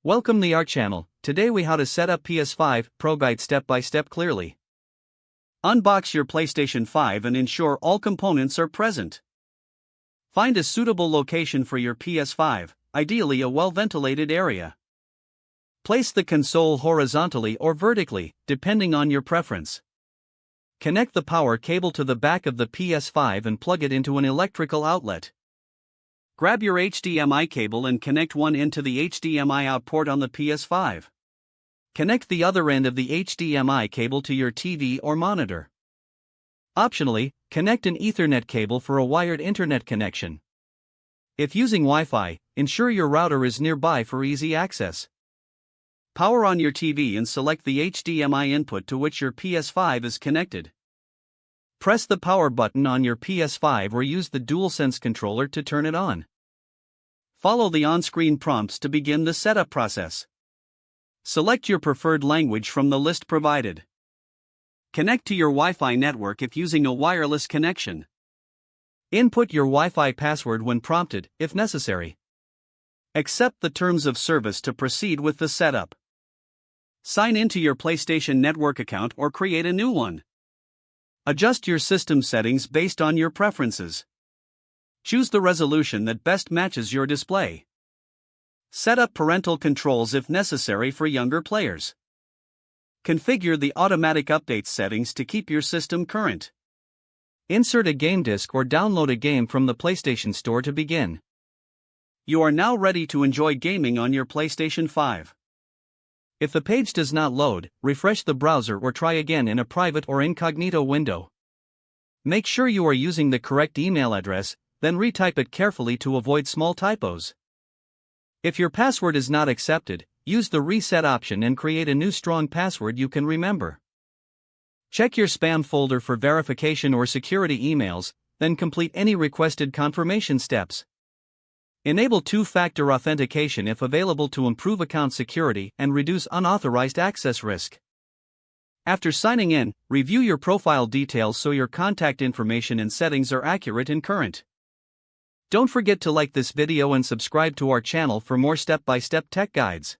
Welcome to our channel. Today we how to set up PS5 Pro Guide step by step clearly. Unbox your PlayStation 5 and ensure all components are present. Find a suitable location for your PS5, ideally a well-ventilated area. Place the console horizontally or vertically, depending on your preference. Connect the power cable to the back of the PS5 and plug it into an electrical outlet. Grab your HDMI cable and connect one end to the HDMI out port on the PS5. Connect the other end of the HDMI cable to your TV or monitor. Optionally, connect an Ethernet cable for a wired internet connection. If using Wi-Fi, ensure your router is nearby for easy access. Power on your TV and select the HDMI input to which your PS5 is connected. Press the power button on your PS5 or use the DualSense controller to turn it on. Follow the on-screen prompts to begin the setup process. Select your preferred language from the list provided. Connect to your Wi-Fi network if using a wireless connection. Input your Wi-Fi password when prompted, if necessary. Accept the terms of service to proceed with the setup. Sign into your PlayStation Network account or create a new one. Adjust your system settings based on your preferences. Choose the resolution that best matches your display. Set up parental controls if necessary for younger players. Configure the automatic update settings to keep your system current. Insert a game disc or download a game from the PlayStation Store to begin. You are now ready to enjoy gaming on your PlayStation 5. If the page does not load, refresh the browser or try again in a private or incognito window. Make sure you are using the correct email address, then retype it carefully to avoid small typos. If your password is not accepted, use the reset option and create a new strong password you can remember. Check your spam folder for verification or security emails, then complete any requested confirmation steps. Enable two-factor authentication if available to improve account security and reduce unauthorized access risk. After signing in, review your profile details so your contact information and settings are accurate and current. Don't forget to like this video and subscribe to our channel for more step-by-step tech guides.